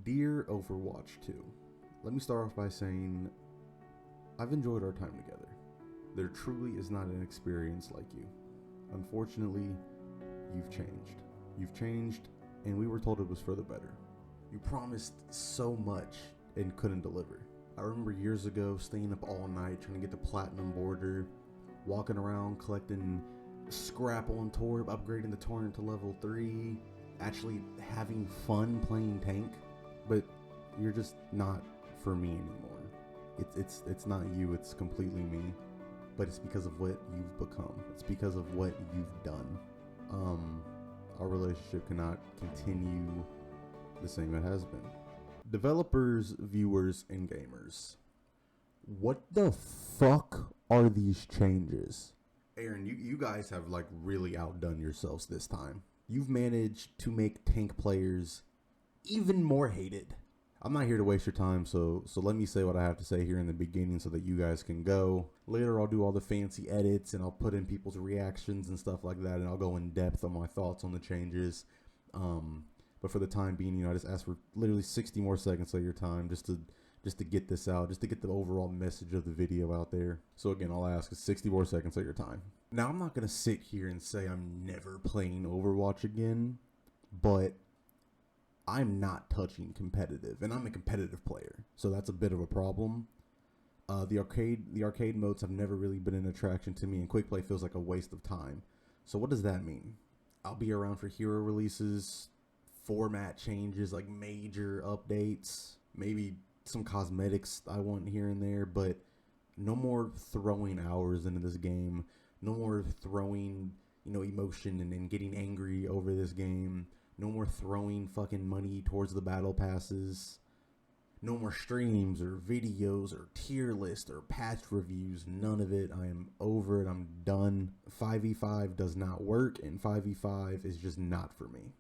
Dear Overwatch 2, let me start off by saying I've enjoyed our time together. There truly is not an experience like you. Unfortunately, you've changed. You've changed, and we were told it was for the better. You promised so much and couldn't deliver. I remember years ago staying up all night trying to get the platinum border, walking around collecting scrap on Torb, upgrading the Torrent to level 3, actually having fun playing tank, but you're just not for me anymore. It's not you, it's completely me, but it's because of what you've become. It's because of what you've done. Our relationship cannot continue the same it has been. Developers, viewers, and gamers, what the fuck are these changes? Aaron, you guys have like really outdone yourselves this time. You've managed to make tank players even more hated. I'm not here to waste your time, so let me say what I have to say here in the beginning so that you guys can go. Later I'll do all the fancy edits and I'll put in people's reactions and stuff like that, and I'll go in depth on my thoughts on the changes. But for the time being, I just ask for literally 60 more seconds of your time just to get this out, just to get the overall message of the video out there. So again, I'll ask is 60 more seconds of your time. Now, I'm not going to sit here and say I'm never playing Overwatch again, but I'm not touching competitive, and I'm a competitive player, so that's a bit of a problem. The arcade modes have never really been an attraction to me, and quick play feels like a waste of time. So what does that mean? I'll be around for hero releases, format changes, like major updates, maybe some cosmetics I want here and there, but no more throwing hours into this game. No more throwing, emotion and getting angry over this game. No more throwing fucking money towards the battle passes. No more streams or videos or tier lists or patch reviews. None of it. I am over it. I'm done. 5v5 does not work, and 5v5 is just not for me.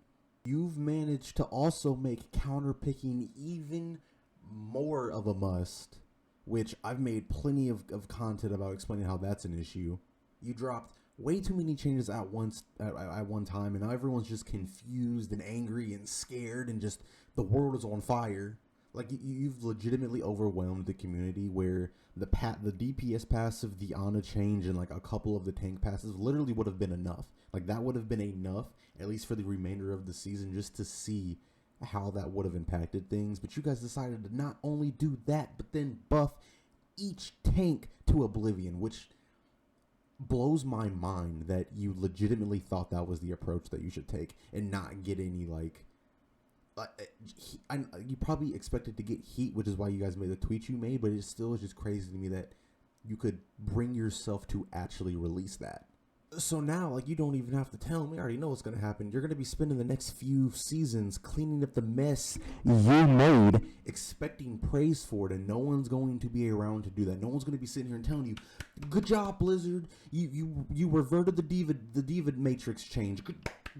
You've managed to also make counterpicking even more of a must, which I've made plenty of content about explaining how that's an issue. You dropped way too many changes at one time, and now everyone's just confused and angry and scared, and just the world is on fire. Like, you've legitimately overwhelmed the community, where the DPS passive, the Ana change, and like a couple of the tank passes literally would have been enough. Like, that would have been enough, at least for the remainder of the season, just to see how that would have impacted things. But you guys decided to not only do that, but then buff each tank to oblivion, which blows my mind that you legitimately thought that was the approach that you should take and not get any you probably expected to get heat, which is why you guys made the tweet you made, but it still is just crazy to me that you could bring yourself to actually release that. So now, you don't even have to tell me. I already know what's going to happen. You're going to be spending the next few seasons cleaning up the mess you made, expecting praise for it, and no one's going to be around to do that. No one's going to be sitting here and telling you, good job, Blizzard. You reverted the D.Va matrix change.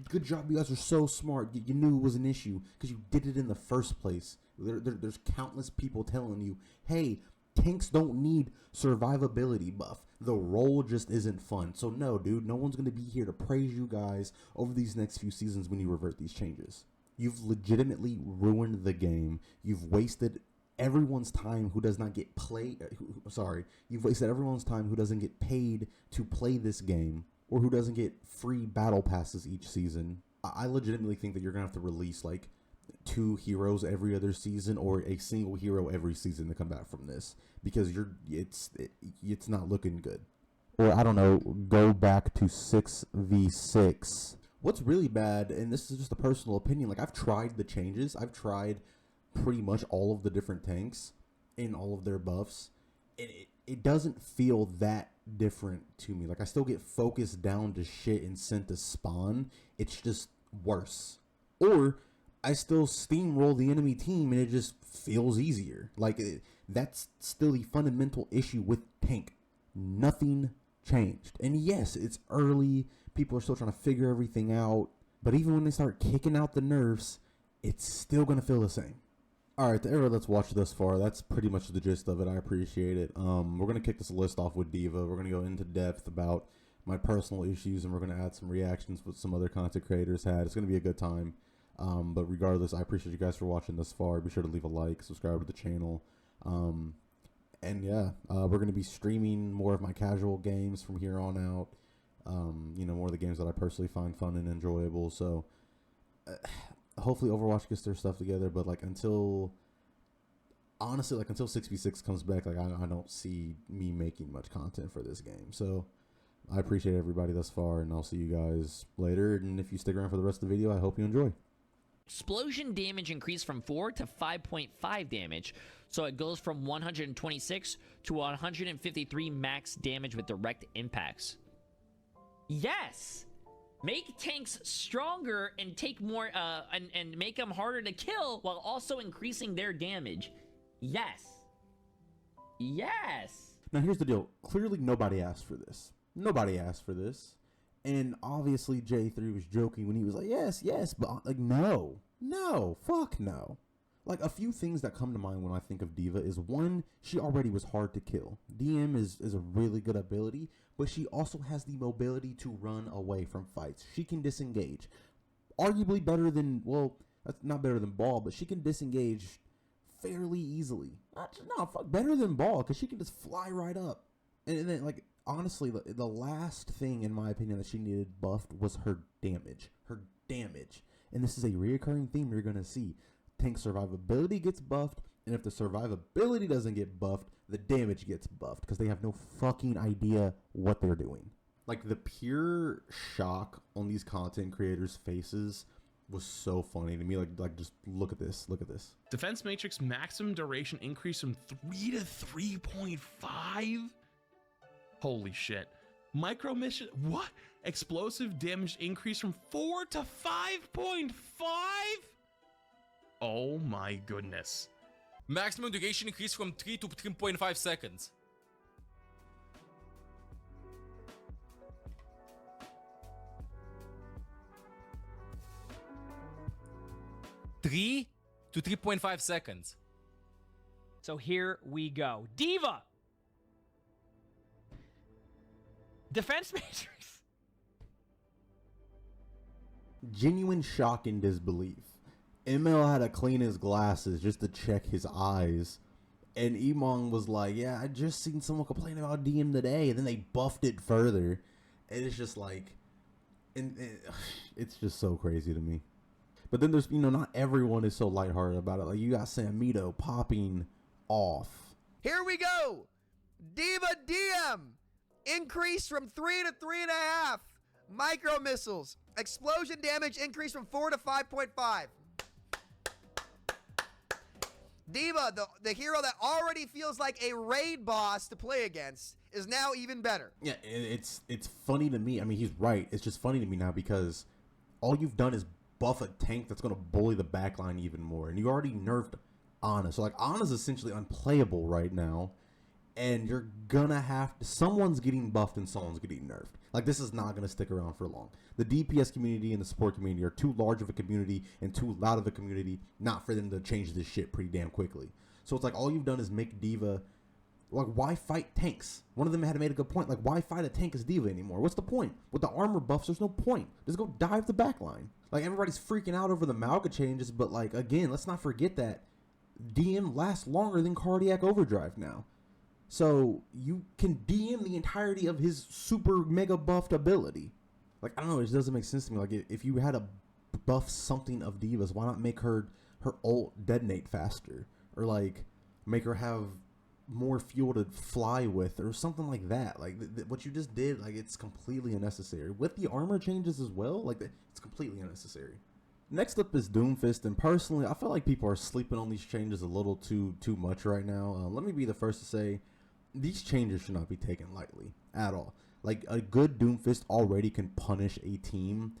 Good job. You guys are so smart. You knew it was an issue because you did it in the first place. There's countless people telling you, hey, tanks don't need survivability buff. The role just isn't fun. So no, dude, no one's going to be here to praise you guys over these next few seasons when you revert these changes. You've legitimately ruined the game. You've wasted everyone's time who does not get you've wasted everyone's time who doesn't get paid to play this game, or who doesn't get free battle passes each season. I legitimately think that you're going to have to release 2 heroes every other season, or a single hero every season to come back from this, because it's not looking good. Or I don't know, go back to 6v6. What's really bad, and this is just a personal opinion, I've tried the changes. I've tried pretty much all of the different tanks and all of their buffs, and it doesn't feel that different to me. I still get focused down to shit and sent to spawn. It's just worse. Or I still steamroll the enemy team and it just feels easier. That's still the fundamental issue with tank. Nothing changed. And yes, it's early. People are still trying to figure everything out. But even when they start kicking out the nerfs, it's still going to feel the same. Alright, to everyone that's watched thus far, that's pretty much the gist of it. I appreciate it. We're going to kick this list off with D.Va. We're going to go into depth about my personal issues, and we're going to add some reactions with some other content creators had. It's going to be a good time. But regardless, I appreciate you guys for watching this far. Be sure to leave a like, subscribe to the channel. And yeah, we're going to be streaming more of my casual games from here on out. You know, more of the games that I personally find fun and enjoyable. So hopefully Overwatch gets their stuff together. But like honestly, like until 6v6 comes back, like I don't see me making much content for this game. So I appreciate everybody thus far, and I'll see you guys later. And if you stick around for the rest of the video, I hope you enjoy. Explosion damage increased from 4 to 5.5 damage, so it goes from 126 to 153 max damage with direct impacts. Yes! Make tanks stronger and take more, and make them harder to kill while also increasing their damage. Yes. Yes! Now here's the deal. Clearly nobody asked for this. Nobody asked for this. And obviously J3 was joking when he was like, yes, but like, no, fuck no. Like, a few things that come to mind when I think of D.Va is, one, she already was hard to kill. DM is a really good ability, but she also has the mobility to run away from fights. She can disengage. Arguably better than, well, that's not better than Ball, but she can disengage fairly easily. Better than Ball, because she can just fly right up. And then, like, honestly, the last thing, in my opinion, that she needed buffed was her damage. And this is a reoccurring theme you're going to see. Tank survivability gets buffed, and if the survivability doesn't get buffed, the damage gets buffed, because they have no fucking idea what they're doing. Like, the pure shock on these content creators' faces was so funny to me. Like just look at this. Defense Matrix maximum duration increased from 3 to 3.5? Holy shit. Micro mission, what? Explosive damage increased from 4 to 5.5? Oh my goodness. Maximum duration increased from 3 to 3.5 seconds. to 3.5 seconds. So here we go. D.Va! Defense Matrix! Genuine shock and disbelief. ML had to clean his glasses just to check his eyes. And Emong was like, yeah, I just seen someone complain about DM today. And then they buffed it further. And it's just like, it's just so crazy to me. But then there's, you know, not everyone is so lighthearted about it. Like, you got Samito popping off. Here we go. D.Va DM. Increase from 3 to 3.5. Micro missiles. Explosion damage increase from 4 to 5.5. D.Va, the hero that already feels like a raid boss to play against, is now even better. Yeah, it's funny to me. I mean, he's right. It's just funny to me now because all you've done is buff a tank that's going to bully the backline even more. And you already nerfed Ana. So, like, Ana's essentially unplayable right now. And you're going to have to... Someone's getting buffed and someone's getting nerfed. Like, this is not going to stick around for long. The DPS community and the support community are too large of a community and too loud of a community not for them to change this shit pretty damn quickly. So it's like all you've done is make D.Va... Like, why fight tanks? One of them had made a good point. Like, why fight a tank as D.Va anymore? What's the point? With the armor buffs, there's no point. Just go dive the backline. Like, everybody's freaking out over the Mauga changes, but, like, again, let's not forget that DM lasts longer than Cardiac Overdrive now. So, you can DM the entirety of his super mega buffed ability. Like, I don't know, it just doesn't make sense to me. Like, if you had to buff something of D.Va's, why not make her ult detonate faster? Or, like, make her have more fuel to fly with or something like that. Like, what you just did, like, it's completely unnecessary. With the armor changes as well, like, it's completely unnecessary. Next up is Doomfist, and personally, I feel like people are sleeping on these changes a little too much right now. Let me be the first to say, these changes should not be taken lightly at all. Like, a good Doomfist already can punish a team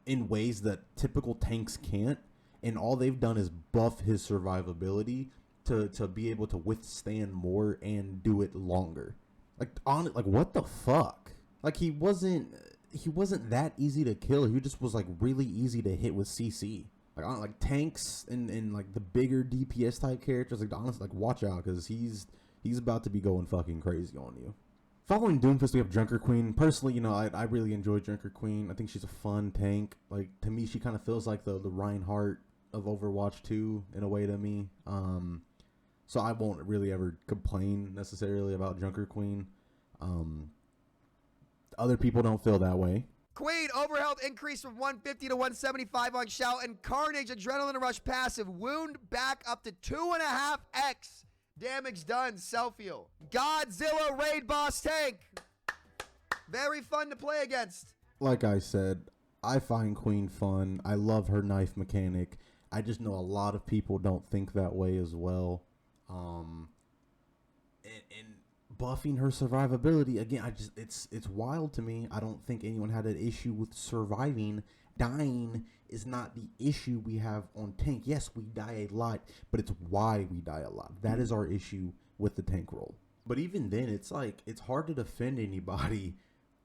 in ways that typical tanks can't, and all they've done is buff his survivability to be able to withstand more and do it longer. Like, like, what the fuck? Like, he wasn't that easy to kill. He just was, like, really easy to hit with CC. Like tanks and like the bigger DPS type characters, like, honestly, like, watch out, because he's about to be going fucking crazy on you. Following Doomfist, we have Junker Queen. Personally, I really enjoy Junker Queen. I think she's a fun tank. Like, to me, she kind of feels like the Reinhardt of Overwatch 2 in a way to me. So I won't really ever complain necessarily about Junker Queen. Other people don't feel that way. Queen, overhealth increase from 150 to 175 on Shout, and Carnage Adrenaline Rush passive. Wound back up to 2.5x. Damage done, self-heal. Godzilla Raid Boss Tank. Very fun to play against. Like I said, I find Queen fun. I love her knife mechanic. I just know a lot of people don't think that way as well. And buffing her survivability, again, it's wild to me. I don't think anyone had an issue with surviving. Dying is not the issue we have on tank. Yes, we die a lot, but it's why we die a lot. That is our issue with the tank role. But even then, it's like, it's hard to defend anybody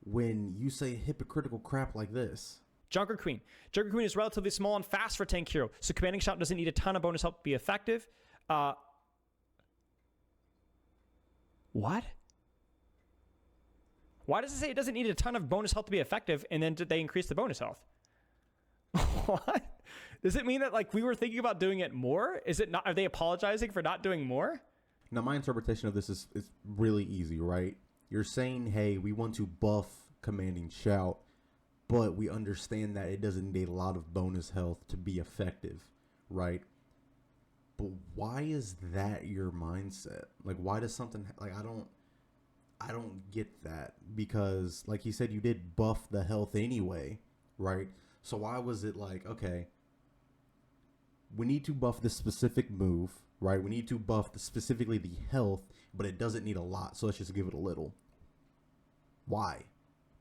when you say hypocritical crap like this. Junker Queen. Junker Queen is relatively small and fast for tank hero, so commanding shout doesn't need a ton of bonus help to be effective. What? Why does it say it doesn't need a ton of bonus health to be effective, and then did they increase the bonus health? What? Does it mean that, like, we were thinking about doing it more? Is it not? Are they apologizing for not doing more? Now, my interpretation of this is really easy, right? You're saying, hey, we want to buff commanding shout, but we understand that it doesn't need a lot of bonus health to be effective, right? But why is that your mindset? Like, why does something, like, I don't get that, because like you said, you did buff the health anyway, right? So why was it like, okay, we need to buff this specific move, right? We need to buff specifically the health, but it doesn't need a lot, so let's just give it a little. Why?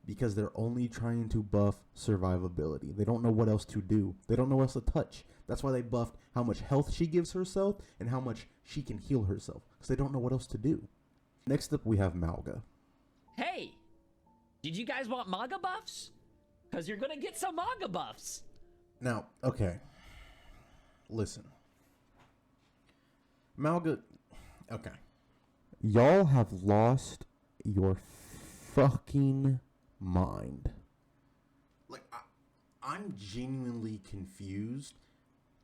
Because they're only trying to buff survivability. They don't know what else to do. They don't know what else to touch. That's why they buffed how much health she gives herself and how much she can heal herself, because they don't know what else to do. Next up, we have Mauga. Hey, did you guys want Mauga buffs? Because you're going to get some Mauga buffs. Now, okay. Listen. Mauga, okay. Y'all have lost your fucking mind. Like, I'm genuinely confused,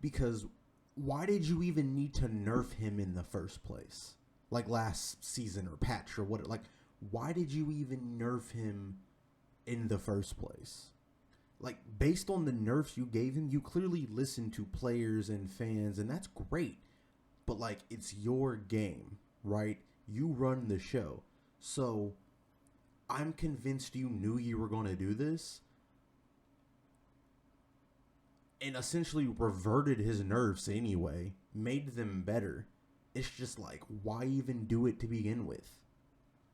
because why did you even need to nerf him in the first place? Like last season or patch or what? Like, why did you even nerf him in the first place? Like, based on the nerfs you gave him, you clearly listened to players and fans, and that's great. But, like, it's your game, right? You run the show. So, I'm convinced you knew you were going to do this, and essentially reverted his nerfs anyway, made them better. It's just like, why even do it to begin with?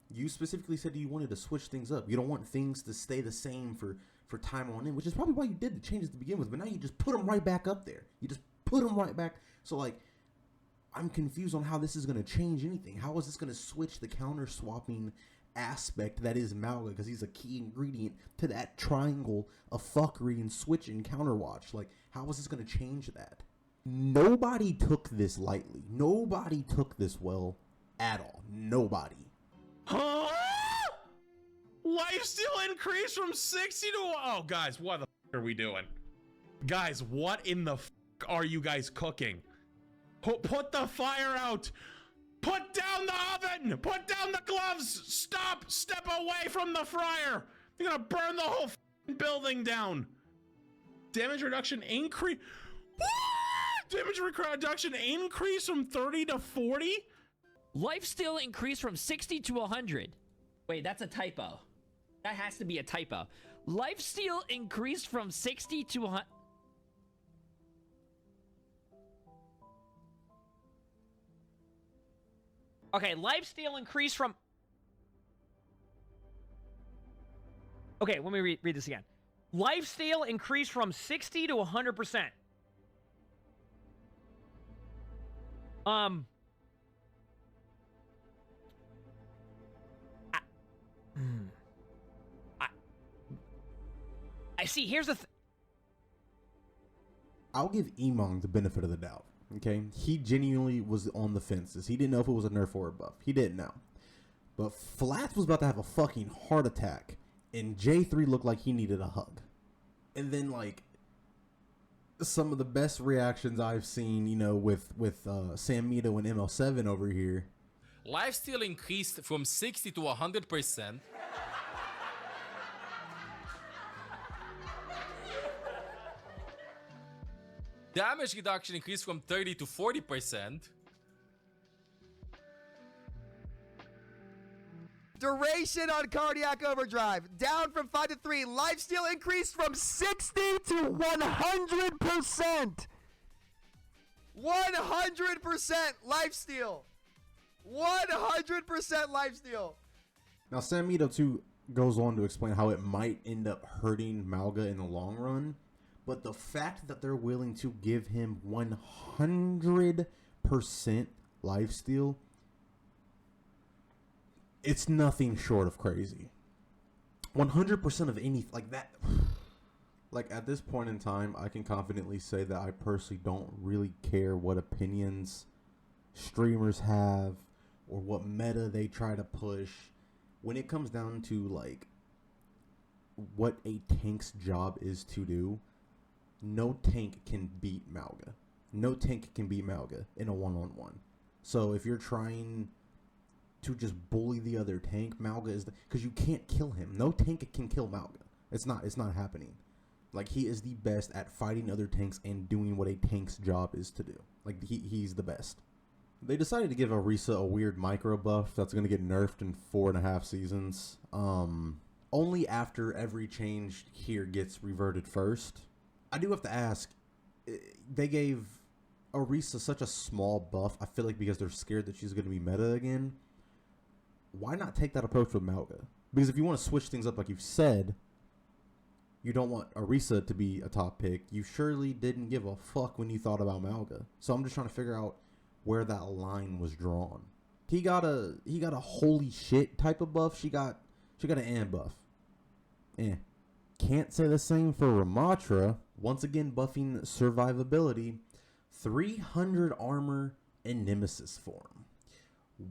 You specifically said you wanted to switch things up. You don't want things to stay the same for time on end, which is probably why you did the changes to begin with. But now you just put them right back up there. You just put them right back. So, like, I'm confused on how this is going to change anything. How is this going to switch the counter swapping aspect that is Mauga? Because he's a key ingredient to that triangle of fuckery and switch and counter watch. Like, how is this going to change that? Nobody took this lightly. Nobody took this well at all. Nobody. Huh? Lifesteal increase from 60 to... Oh, guys, what the f are we doing? Guys, what in the f are you guys cooking? Put the fire out. Put down the oven. Put down the gloves. Stop. Step away from the fryer. You're gonna burn the whole building down. Damage reduction increase. What? Damage reduction increase from 30 to 40? Lifesteal increased from 60 to 100. Wait, that's a typo. That has to be a typo. Lifesteal increased from 60 to 100. Okay, lifesteal increase from... Okay, let me read this again. Lifesteal increased from 60 to 100%. I see, here's the I'll give Emong the benefit of the doubt. Okay, he genuinely was on the fences. He didn't know if it was a nerf or a buff. He didn't know. But Flats was about to have a fucking heart attack, and J3 looked like he needed a hug. And then, like, some of the best reactions I've seen, you know, with Sam Mito and ML7 over here. Lifesteal increased from 60 to 100%. Damage reduction increased from 30 to 40%. Duration on Cardiac Overdrive down from 5 to 3. Lifesteal increased from 60 to 100%. 100% lifesteal. 100% lifesteal. Now, Sam Mito, too, goes on to explain how it might end up hurting Mauga in the long run. But the fact that they're willing to give him 100% lifesteal, it's nothing short of crazy. 100% of any, like that. Like, at this point in time, I can confidently say that I personally don't really care what opinions streamers have or what meta they try to push. When it comes down to, like, what a tank's job is to do, no tank can beat Mauga. No tank can beat Mauga in a one-on-one. So if you're trying to just bully the other tank, Mauga is because you can't kill him. No tank can kill Mauga. It's not happening. Like, he is the best at fighting other tanks and doing what a tank's job is to do. Like, he's the best. They decided to give Orisa a weird micro buff that's going to get nerfed in 4.5 seasons. Only after every change here gets reverted first. I do have to ask, they gave Orisa such a small buff, I feel like because they're scared that she's going to be meta again. Why not take that approach with Mauga? Because if you want to switch things up like you've said, you don't want Orisa to be a top pick. You surely didn't give a fuck when you thought about Mauga. So I'm just trying to figure out where that line was drawn. He got a holy shit type of buff. She got an and buff. Can't say the same for Ramatra. Once again buffing survivability. 300 armor in Nemesis form.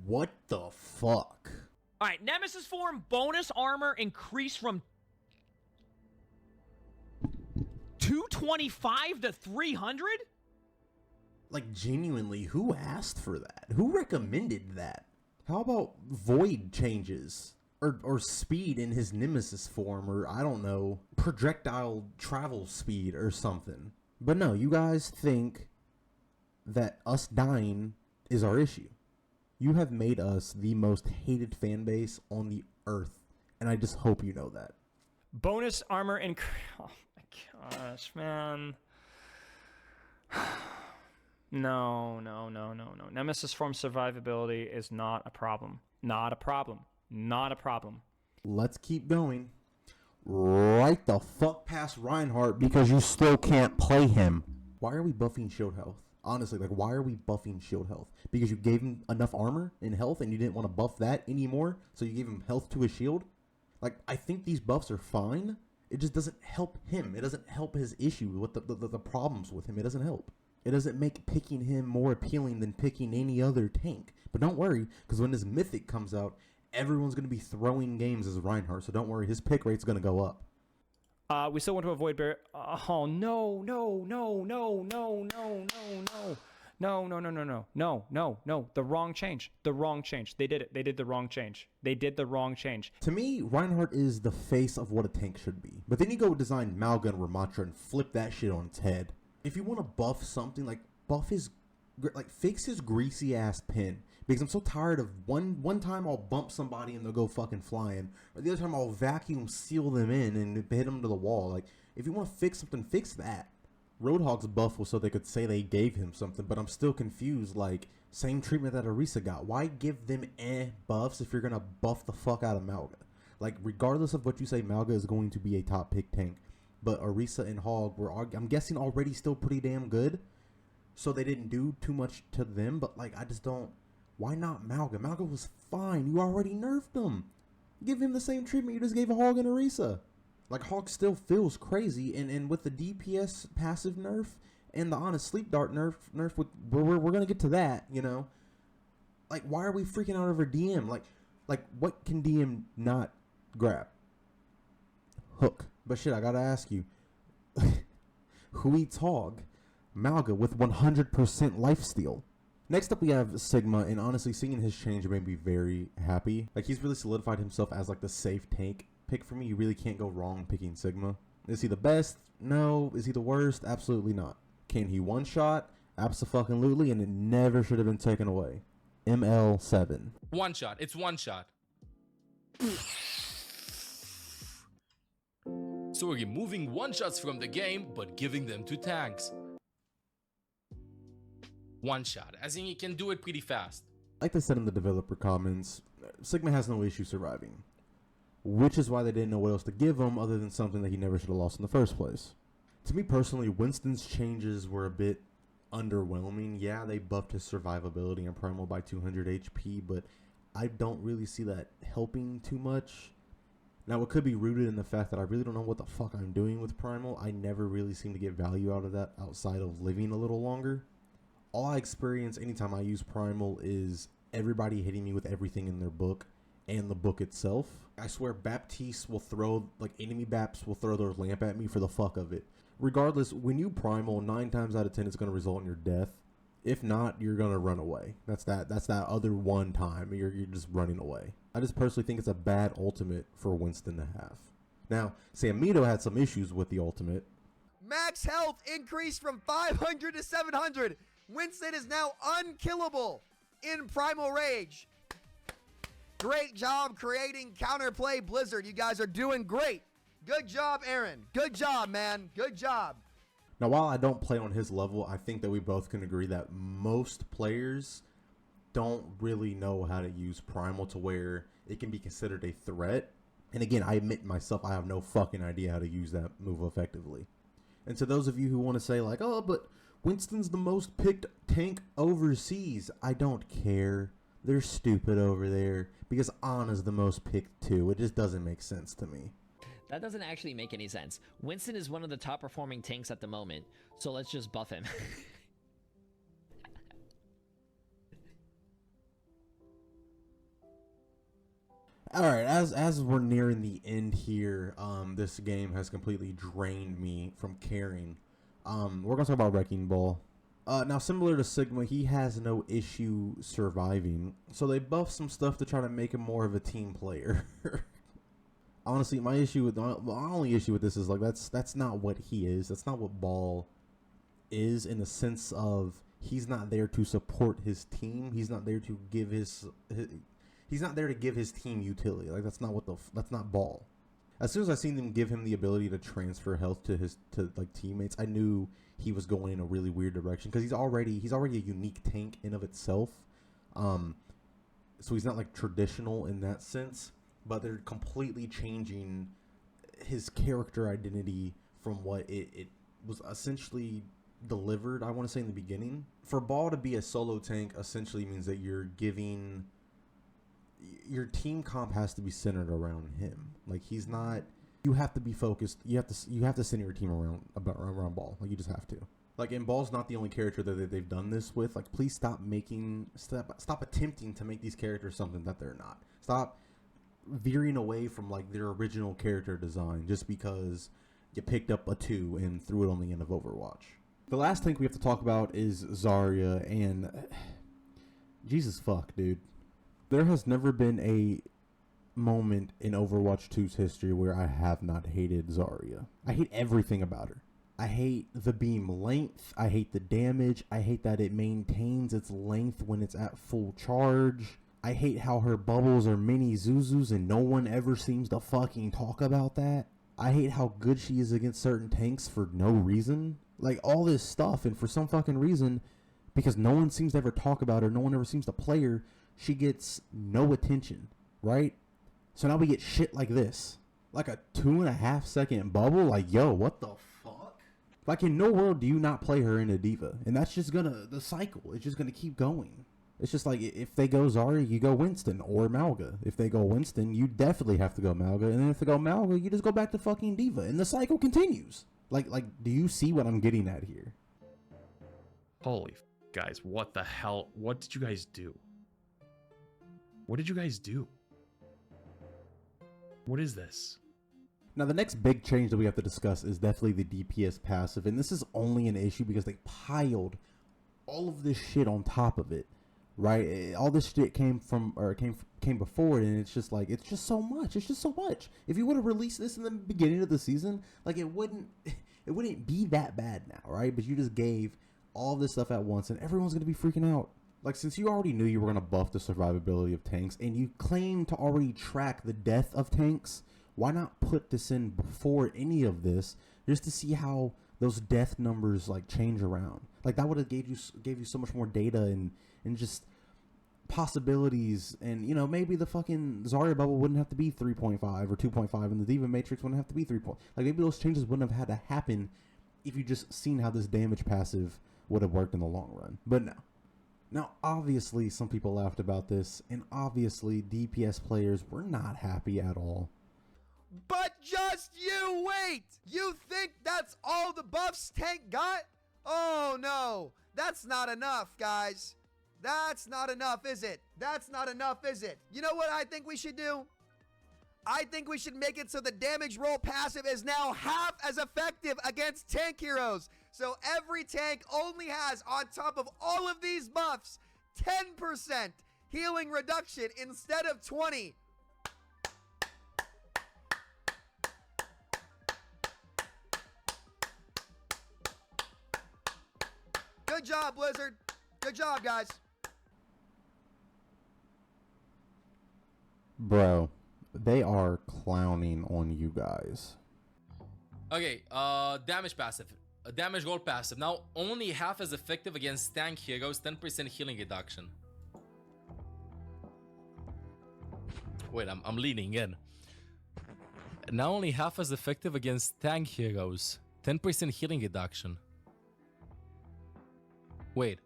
What the fuck? All right, Nemesis form bonus armor increased from 225 to 300? Like, genuinely, who asked for that? Who recommended that? How about void changes? Or speed in his Nemesis form, or I don't know, projectile travel speed or something. But no, you guys think that us dying is our issue. You have made us the most hated fan base on the earth, and I just hope you know that. Bonus armor increase. Oh my gosh, man. No. Nemesis form survivability is not a problem. Not a problem. Let's keep going. Right the fuck past Reinhardt because you still can't play him. Why are we buffing shield health? Honestly, like, why are we buffing shield health? Because you gave him enough armor and health and you didn't want to buff that anymore, so you gave him health to his shield? Like, I think these buffs are fine. It just doesn't help him. It doesn't help his issue with the problems with him. It doesn't help. It doesn't make picking him more appealing than picking any other tank. But don't worry, because when his mythic comes out, everyone's going to be throwing games as Reinhardt, so don't worry, his pick rate's going to go up. We still want to avoid bear. Oh, no. The wrong change. They did it. They did the wrong change. To me, Reinhardt is the face of what a tank should be. But then you go design Mauga and Ramatra and flip that shit on its head. If you want to buff something, like, fix his greasy ass pin. Because I'm so tired of one time I'll bump somebody and they'll go fucking flying, or the other time I'll vacuum seal them in and hit them to the wall. Like, if you want to fix something, fix that. Roadhog's buff was so they could say they gave him something, but I'm still confused. Like, same treatment that Orisa got. Why give them buffs if you're gonna buff the fuck out of Mauga? Like, regardless of what you say, Mauga is going to be a top pick tank, but Orisa and Hog were, I'm guessing, already still pretty damn good, so they didn't do too much to them. But, like, I just don't. Why not Mauga? Mauga was fine. You already nerfed him. Give him the same treatment you just gave a Hog and Orisa. Like, Hog still feels crazy, and with the DPS passive nerf and the Honest Sleep Dart nerf we're going to get to that, you know? Like, why are we freaking out over DM? Like, Like, what can DM not grab? Hook. But shit, I gotta ask you. Who eats hog? Mauga with 100% lifesteal. Next up we have Sigma, and honestly seeing his change made me very happy. Like, he's really solidified himself as like the safe tank pick for me. You really can't go wrong picking Sigma. Is he the best? No. Is he the worst? Absolutely not. Can he one-shot? Abso-fucking-lutely, and it never should have been taken away. ML7. One shot. It's one shot. So we're removing one shots from the game, but giving them to tanks. One shot, as in you can do it pretty fast. Like they said in the developer comments, Sigma has no issue surviving. Which is why they didn't know what else to give him other than something that he never should have lost in the first place. To me personally, Winston's changes were a bit underwhelming. Yeah, they buffed his survivability and primal by 200 HP, but I don't really see that helping too much. Now, it could be rooted in the fact that I really don't know what the fuck I'm doing with primal. I never really seem to get value out of that outside of living a little longer. All I experience anytime I use primal is everybody hitting me with everything in their book and the book itself. I swear Baptiste will throw, like, enemy Baps will throw their lamp at me for the fuck of it. Regardless, when you primal, 9 times out of 10 it's going to result in your death. If not, you're going to run away. That's that other one time you're just running away. I just personally think it's a bad ultimate for Winston to have. Now, Samito had some issues with the ultimate. Max health increased from 500 to 700. Winston is now unkillable in Primal Rage. Great job creating counterplay, Blizzard. You guys are doing great. Good job, Aaron. Good job, man. Good job. Now, while I don't play on his level, I think that we both can agree that most players don't really know how to use primal to where it can be considered a threat. And again, I admit myself, I have no fucking idea how to use that move effectively. And to those of you who want to say like, oh, but Winston's the most picked tank overseas, I don't care. They're stupid over there because Ana's the most picked too. It just doesn't make sense to me. That doesn't actually make any sense. Winston is one of the top performing tanks at the moment, so let's just buff him. All right, as we're nearing the end here, this game has completely drained me from caring. We're gonna talk about Wrecking Ball. Now, similar to Sigma, he has no issue surviving, so they buffed some stuff to try to make him more of a team player. Honestly, my only issue with this is like that's not what he is. That's not what Ball is, in the sense of he's not there to support his team. He's not there to give he's not there to give his team utility. Like, that's not Ball. As soon as I seen them give him the ability to transfer health to like teammates, I knew he was going in a really weird direction because he's already a unique tank in of itself. So he's not like traditional in that sense, but they're completely changing his character identity from what it was essentially delivered, I want to say, in the beginning. For Ball to be a solo tank essentially means that you're giving your team comp has to be centered around him. Like, he's not, you have to be focused. You have to center your team around Ball. Like, you just have to. Like, and Ball's not the only character that they've done this with. Like, please stop attempting to make these characters something that they're not. Stop veering away from like their original character design just because you picked up a 2 and threw it on the end of Overwatch. The last tank we have to talk about is Zarya, and Jesus fuck, dude. There has never been a moment in Overwatch 2's history where I have not hated Zarya. I hate everything about her. I hate the beam length. I hate the damage. I hate that it maintains its length when it's at full charge. I hate how her bubbles are mini Zuzus and no one ever seems to fucking talk about that. I hate how good she is against certain tanks for no reason. Like, all this stuff, and for some fucking reason, because no one seems to ever talk about her, no one ever seems to play her, she gets no attention, right? So now we get shit like this. Like a 2.5 second bubble? Like, yo, what the fuck? Like, in no world do you not play her in a D.Va. And that's just the cycle. It's just gonna keep going. It's just like, if they go Zarya, you go Winston or Mauga. If they go Winston, you definitely have to go Mauga. And then if they go Mauga, you just go back to fucking D.Va. And the cycle continues. Like, do you see what I'm getting at here? Holy guys, what the hell? What did you guys do? What did you guys do? What is this? Now, the next big change that we have to discuss is definitely the DPS passive, and this is only an issue because they piled all of this shit on top of it, right? All this shit came before it, and it's just like, it's just so much. It's just so much. If you would have released this in the beginning of the season, like, it wouldn't be that bad now, right? But you just gave all this stuff at once, and everyone's gonna be freaking out. Like, since you already knew you were gonna buff the survivability of tanks, and you claim to already track the death of tanks, why not put this in before any of this, just to see how those death numbers like change around? Like, that would have gave you so much more data and just possibilities. And, you know, maybe the fucking Zarya bubble wouldn't have to be 3.5 or 2.5, and the D.Va matrix wouldn't have to be 3. Like, maybe those changes wouldn't have had to happen if you just seen how this damage passive would have worked in the long run. But no. Now, obviously, some people laughed about this, and obviously, DPS players were not happy at all. But just you wait! You think that's all the buffs Tank got? Oh no, that's not enough, guys. That's not enough, is it? That's not enough, is it? You know what I think we should do? I think we should make it so the damage roll passive is now half as effective against tank heroes. So every tank only has, on top of all of these buffs, 10% healing reduction instead of 20. Good job, Blizzard. Good job, guys. Bro, they are clowning on you guys. Okay, damage passive. Damage gold passive. Now only half as effective against tank heroes, 10% healing reduction. Wait, I'm leaning in. Now only half as effective against tank heroes, 10% healing reduction. Wait.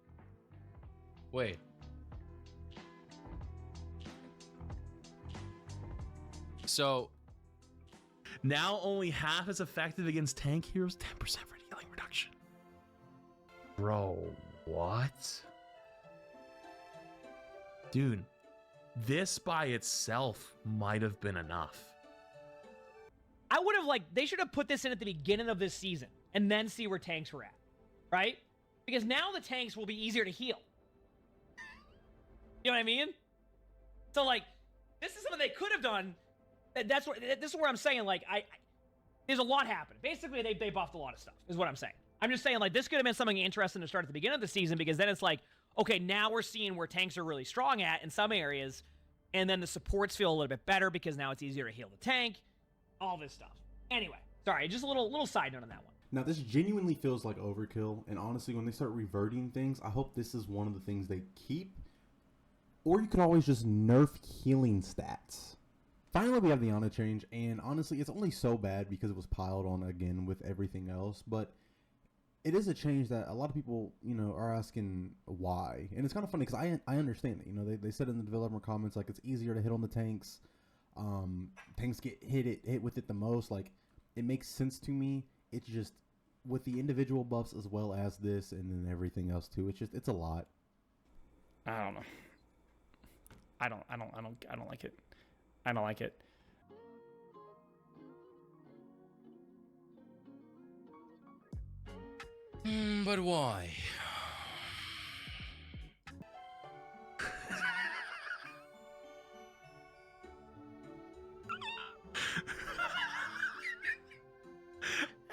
So Now only half as effective against tank heroes, 10% for healing reduction. Bro, what? Dude, this by itself might have been enough. I would have, like, they should have put this in at the beginning of this season and then see where tanks were at, right? Because now the tanks will be easier to heal. You know what I mean? So, like, this is something they could have done. This is where I'm saying, like, there's a lot happening. Basically, they buffed a lot of stuff, is what I'm saying. I'm just saying, like, this could have been something interesting to start at the beginning of the season, because then it's like, okay, now we're seeing where tanks are really strong at in some areas, and then the supports feel a little bit better because now it's easier to heal the tank, all this stuff. Anyway, sorry, just a little side note on that one. Now, this genuinely feels like overkill, and honestly, when they start reverting things, I hope this is one of the things they keep, or you could always just nerf healing stats. Finally, we have the Ana change, and honestly, it's only so bad because it was piled on again with everything else, but it is a change that a lot of people, you know, are asking why. And it's kind of funny because I understand it. You know, they said in the developer comments, like, it's easier to hit on the tanks. Tanks get hit with it the most. Like, it makes sense to me. It's just with the individual buffs as well as this and then everything else too. It's a lot. I don't know. I don't like it. I don't like it. But why?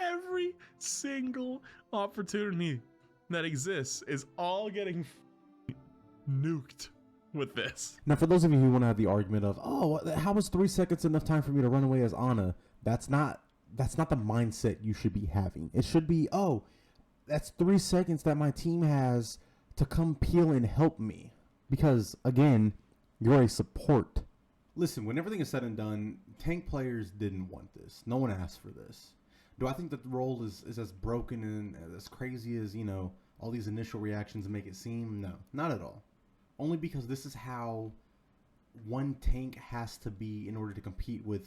Every single opportunity that exists is all getting nuked with this. Now, for those of you who want to have the argument of, oh, how was 3 seconds enough time for me to run away as Ana? That's not the mindset you should be having. It should be, oh, that's 3 seconds that my team has to come peel and help me. Because, again, you're a support. Listen, when everything is said and done, tank players didn't want this. No one asked for this. Do I think that the role is as broken and as crazy as, you know, all these initial reactions make it seem? No, not at all. Only because this is how one tank has to be in order to compete with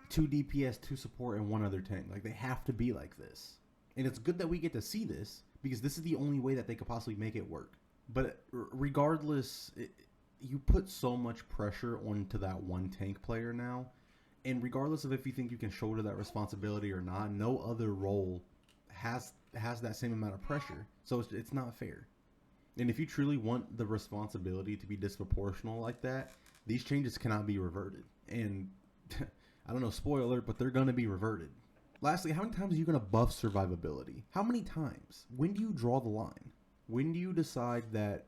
2 DPS, 2 support, and 1 other tank. Like, they have to be like this. And it's good that we get to see this, because this is the only way that they could possibly make it work. But regardless, you put so much pressure onto that one tank player now, And regardless of if you think you can shoulder that responsibility or not, no other role has that same amount of pressure. So it's not fair. And if you truly want the responsibility to be disproportional like that, these changes cannot be reverted. And I don't know, spoiler alert, but they're going to be reverted. Lastly, how many times are you going to buff survivability? How many times? When do you draw the line? When do you decide that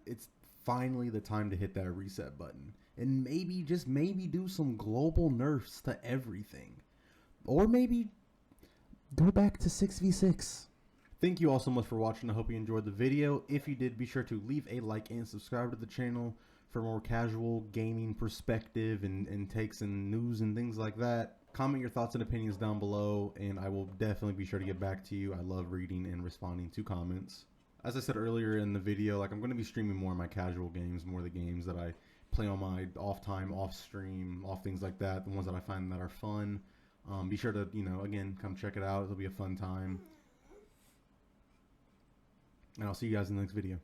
it's finally the time to hit that reset button? And maybe, just maybe, do some global nerfs to everything. Or maybe go back to 6v6. Thank you all so much for watching. I hope you enjoyed the video. If you did, be sure to leave a like and subscribe to the channel for more casual gaming perspective and takes and news and things like that. Comment your thoughts and opinions down below, and I will definitely be sure to get back to you. I love reading and responding to comments. As I said earlier in the video, like, I'm going to be streaming more of my casual games, more of the games that I play on my off time, off stream, off things like that, the ones that I find that are fun. Be sure to, you know, again, come check it out. It'll be a fun time. And I'll see you guys in the next video.